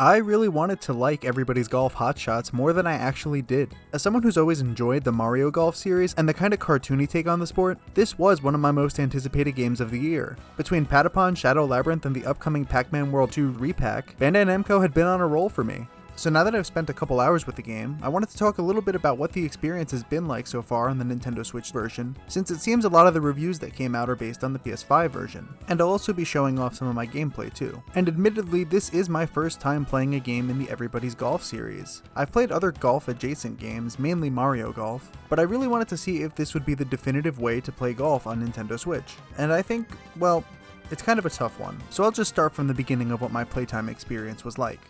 I really wanted to like Everybody's Golf Hot Shots more than I actually did. As someone who's always enjoyed the Mario Golf series and the kind of cartoony take on the sport, this was one of my most anticipated games of the year. Between Patapon, Shadow Labyrinth, and the upcoming Pac-Man World 2 repack, Bandai Namco had been on a roll for me. So now that I've spent a couple hours with the game, I wanted to talk a little bit about what the experience has been like so far on the Nintendo Switch version, since it seems a lot of the reviews that came out are based on the PS5 version. And I'll also be showing off some of my gameplay too. And admittedly, this is my first time playing a game in the Everybody's Golf series. I've played other golf adjacent games, mainly Mario Golf, but I really wanted to see if this would be the definitive way to play golf on Nintendo Switch. And I think, well, it's kind of a tough one. So I'll just start from the beginning of what my playtime experience was like.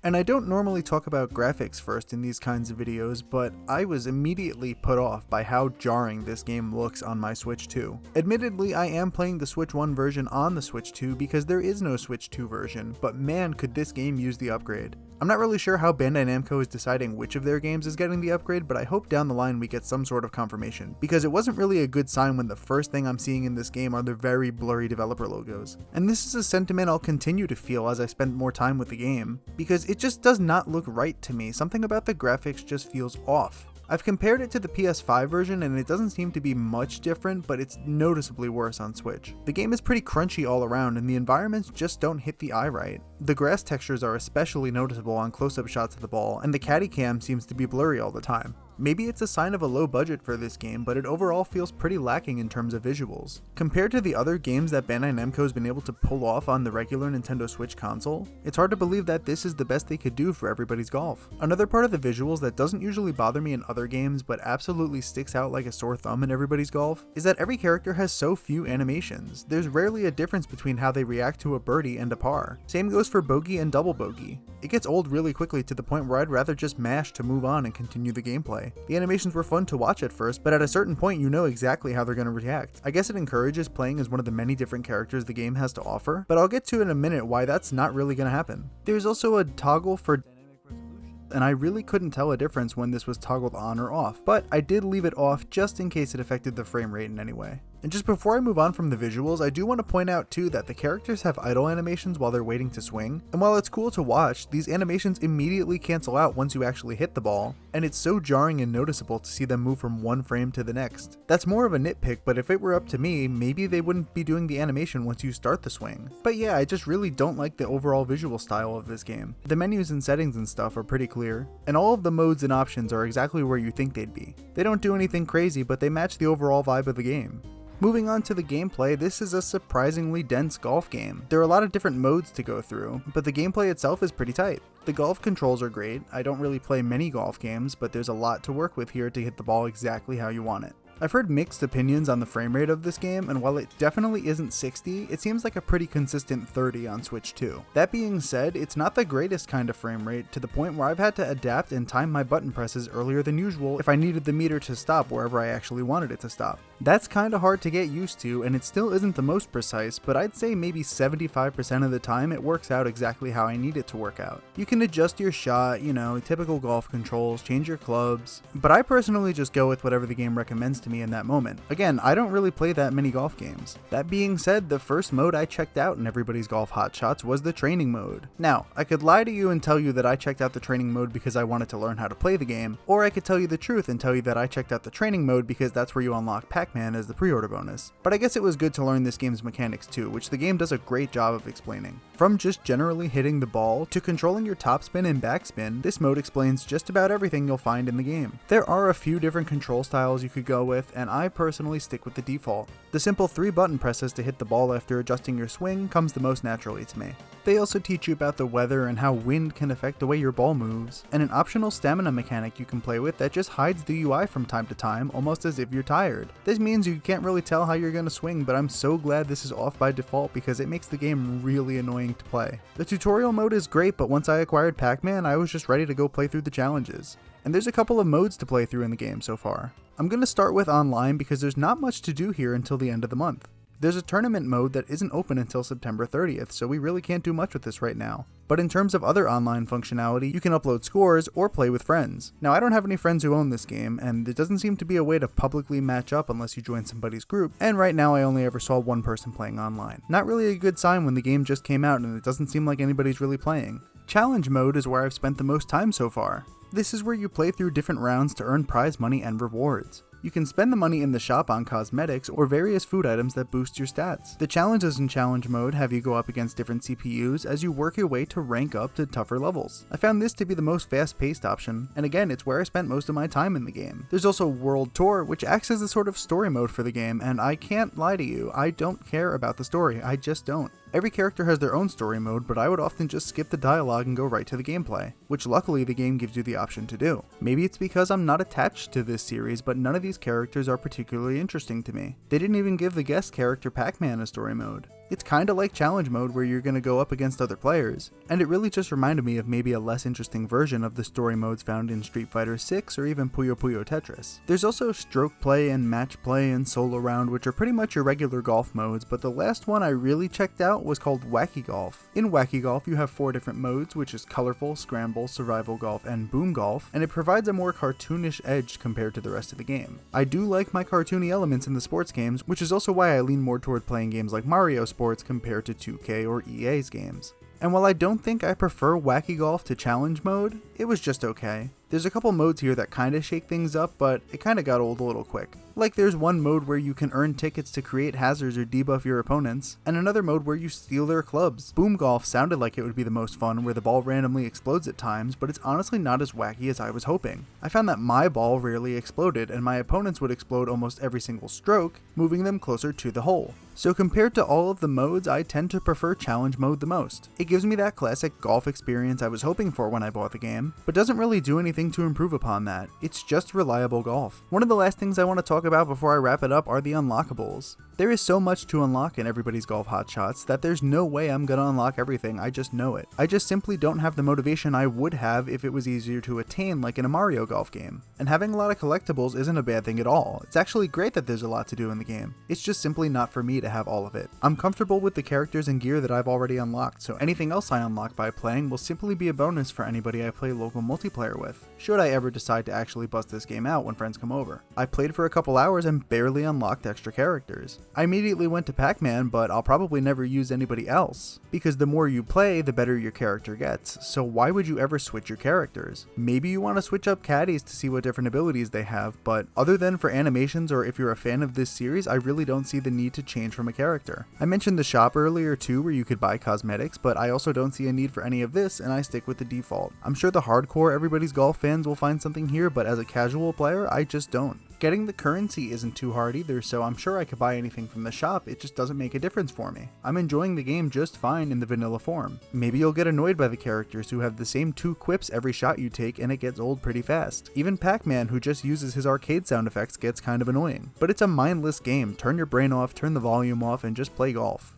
And I don't normally talk about graphics first in these kinds of videos, but I was immediately put off by how jarring this game looks on my Switch 2. Admittedly, I am playing the Switch 1 version on the Switch 2 because there is no Switch 2 version, but man could this game use the upgrade. I'm not really sure how Bandai Namco is deciding which of their games is getting the upgrade, but I hope down the line we get some sort of confirmation, because it wasn't really a good sign when the first thing I'm seeing in this game are the very blurry developer logos. And this is a sentiment I'll continue to feel as I spend more time with the game, because it just does not look right to me. Something about the graphics just feels off. I've compared it to the PS5 version and it doesn't seem to be much different, but it's noticeably worse on Switch. The game is pretty crunchy all around and the environments just don't hit the eye right. The grass textures are especially noticeable on close-up shots of the ball, and the caddy cam seems to be blurry all the time. Maybe it's a sign of a low budget for this game, but it overall feels pretty lacking in terms of visuals. Compared to the other games that Bandai Namco has been able to pull off on the regular Nintendo Switch console, it's hard to believe that this is the best they could do for Everybody's Golf. Another part of the visuals that doesn't usually bother me in other games, but absolutely sticks out like a sore thumb in Everybody's Golf, is that every character has so few animations. There's rarely a difference between how they react to a birdie and a par. Same goes for bogey and double bogey. It gets old really quickly to the point where I'd rather just mash to move on and continue the gameplay. The animations were fun to watch at first, but at a certain point you know exactly how they're going to react. I guess it encourages playing as one of the many different characters the game has to offer, but I'll get to in a minute why that's not really going to happen. There's also a toggle for dynamic resolution, and I really couldn't tell a difference when this was toggled on or off, but I did leave it off just in case it affected the frame rate in any way. And just before I move on from the visuals, I do want to point out too that the characters have idle animations while they're waiting to swing, and while it's cool to watch, these animations immediately cancel out once you actually hit the ball, and it's so jarring and noticeable to see them move from one frame to the next. That's more of a nitpick, but if it were up to me, maybe they wouldn't be doing the animation once you start the swing. But yeah, I just really don't like the overall visual style of this game. The menus and settings and stuff are pretty clear, and all of the modes and options are exactly where you think they'd be. They don't do anything crazy, but they match the overall vibe of the game. Moving on to the gameplay, this is a surprisingly dense golf game. There are a lot of different modes to go through, but the gameplay itself is pretty tight. The golf controls are great. I don't really play many golf games, but there's a lot to work with here to hit the ball exactly how you want it. I've heard mixed opinions on the frame rate of this game, and while it definitely isn't 60, it seems like a pretty consistent 30 on Switch 2. That being said, it's not the greatest kind of frame rate, to the point where I've had to adapt and time my button presses earlier than usual if I needed the meter to stop wherever I actually wanted it to stop. That's kinda hard to get used to, and it still isn't the most precise, but I'd say maybe 75% of the time it works out exactly how I need it to work out. You can adjust your shot, typical golf controls, change your clubs, but I personally just go with whatever the game recommends to me in that moment. Again, I don't really play that many golf games. That being said, the first mode I checked out in Everybody's Golf Hot Shots was the training mode. Now, I could lie to you and tell you that I checked out the training mode because I wanted to learn how to play the game, or I could tell you the truth and tell you that I checked out the training mode because that's where you unlock Pac-Man as the pre-order bonus. But I guess it was good to learn this game's mechanics too, which the game does a great job of explaining. From just generally hitting the ball to controlling your topspin and backspin, this mode explains just about everything you'll find in the game. There are a few different control styles you could go with, and I personally stick with the default. The simple 3 button presses to hit the ball after adjusting your swing comes the most naturally to me. They also teach you about the weather and how wind can affect the way your ball moves, and an optional stamina mechanic you can play with that just hides the UI from time to time, almost as if you're tired. This means you can't really tell how you're going to swing, but I'm so glad this is off by default because it makes the game really annoying to play. The tutorial mode is great, but once I acquired Pac-Man, I was just ready to go play through the challenges. And there's a couple of modes to play through in the game so far. I'm going to start with online because there's not much to do here until the end of the month. There's a tournament mode that isn't open until September 30th, so we really can't do much with this right now. But in terms of other online functionality, you can upload scores or play with friends. Now, I don't have any friends who own this game, and there doesn't seem to be a way to publicly match up unless you join somebody's group, and right now I only ever saw one person playing online. Not really a good sign when the game just came out and it doesn't seem like anybody's really playing. Challenge mode is where I've spent the most time so far. This is where you play through different rounds to earn prize money and rewards. You can spend the money in the shop on cosmetics or various food items that boost your stats. The challenges in challenge mode have you go up against different CPUs as you work your way to rank up to tougher levels. I found this to be the most fast-paced option, and again, it's where I spent most of my time in the game. There's also World Tour, which acts as a sort of story mode for the game, and I can't lie to you, I don't care about the story, I just don't. Every character has their own story mode, but I would often just skip the dialogue and go right to the gameplay, which luckily the game gives you the option to do. Maybe it's because I'm not attached to this series, but none of these characters are particularly interesting to me. They didn't even give the guest character Pac-Man a story mode. It's kinda like challenge mode where you're gonna go up against other players, and it really just reminded me of maybe a less interesting version of the story modes found in Street Fighter 6 or even Puyo Puyo Tetris. There's also stroke play and match play and solo round, which are pretty much your regular golf modes, but the last one I really checked out was called Wacky Golf. In Wacky Golf you have 4 different modes, which is colorful, scramble, survival golf, and boom golf, and it provides a more cartoonish edge compared to the rest of the game. I do like my cartoony elements in the sports games, which is also why I lean more toward playing games like Mario Sports compared to 2K or EA's games. And while I don't think I prefer Wacky Golf to challenge mode, it was just okay. There's a couple modes here that kinda shake things up, but it kinda got old a little quick. Like there's one mode where you can earn tickets to create hazards or debuff your opponents, and another mode where you steal their clubs. Boom Golf sounded like it would be the most fun, where the ball randomly explodes at times, but it's honestly not as wacky as I was hoping. I found that my ball rarely exploded, and my opponents would explode almost every single stroke, moving them closer to the hole. So compared to all of the modes, I tend to prefer challenge mode the most. It gives me that classic golf experience I was hoping for when I bought the game, but doesn't really do anything to improve upon that. It's just reliable golf. One of the last things I want to talk about before I wrap it up are the unlockables. There is so much to unlock in Everybody's Golf Hotshots that there's no way I'm gonna unlock everything, I just know it. I just simply don't have the motivation I would have if it was easier to attain like in a Mario Golf game. And having a lot of collectibles isn't a bad thing at all. It's actually great that there's a lot to do in the game. It's just simply not for me to have all of it. I'm comfortable with the characters and gear that I've already unlocked, so anything else I unlock by playing will simply be a bonus for anybody I play local multiplayer with, should I ever decide to actually bust this game out when friends come over. I played for a couple hours and barely unlocked extra characters. I immediately went to Pac-Man, but I'll probably never use anybody else, because the more you play, the better your character gets, so why would you ever switch your characters? Maybe you want to switch up caddies to see what different abilities they have, but other than for animations or if you're a fan of this series, I really don't see the need to change from a character. I mentioned the shop earlier too, where you could buy cosmetics, but I also don't see a need for any of this, and I stick with the default. I'm sure the hardcore Everybody's Golf fans will find something here, but as a casual player, I just don't. Getting the currency isn't too hard either, so I'm sure I could buy anything from the shop, it just doesn't make a difference for me. I'm enjoying the game just fine in the vanilla form. Maybe you'll get annoyed by the characters who have the same 2 quips every shot you take and it gets old pretty fast. Even Pac-Man, who just uses his arcade sound effects, gets kind of annoying. But it's a mindless game, turn your brain off, turn the volume off, and just play golf.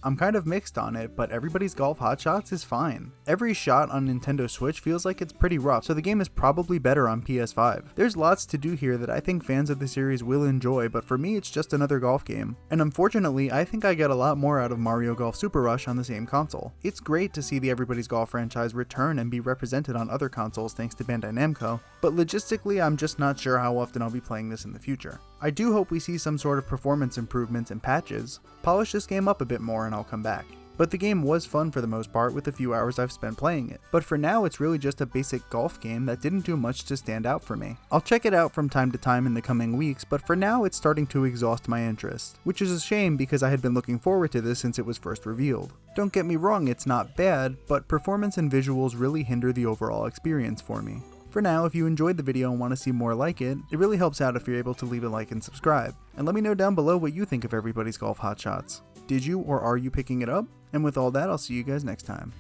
I'm kind of mixed on it, but Everybody's Golf Hotshots is fine. Every shot on Nintendo Switch feels like it's pretty rough, so the game is probably better on PS5. There's lots to do here that I think fans of the series will enjoy, but for me it's just another golf game. And unfortunately, I think I get a lot more out of Mario Golf Super Rush on the same console. It's great to see the Everybody's Golf franchise return and be represented on other consoles thanks to Bandai Namco, but logistically I'm just not sure how often I'll be playing this in the future. I do hope we see some sort of performance improvements and patches, polish this game up a bit more and I'll come back. But the game was fun for the most part with the few hours I've spent playing it. But for now it's really just a basic golf game that didn't do much to stand out for me. I'll check it out from time to time in the coming weeks, but for now it's starting to exhaust my interest, which is a shame because I had been looking forward to this since it was first revealed. Don't get me wrong, it's not bad, but performance and visuals really hinder the overall experience for me. For now, if you enjoyed the video and want to see more like it, it really helps out if you're able to leave a like and subscribe. And let me know down below what you think of Everybody's Golf Hotshots. Did you or are you picking it up? And with all that, I'll see you guys next time.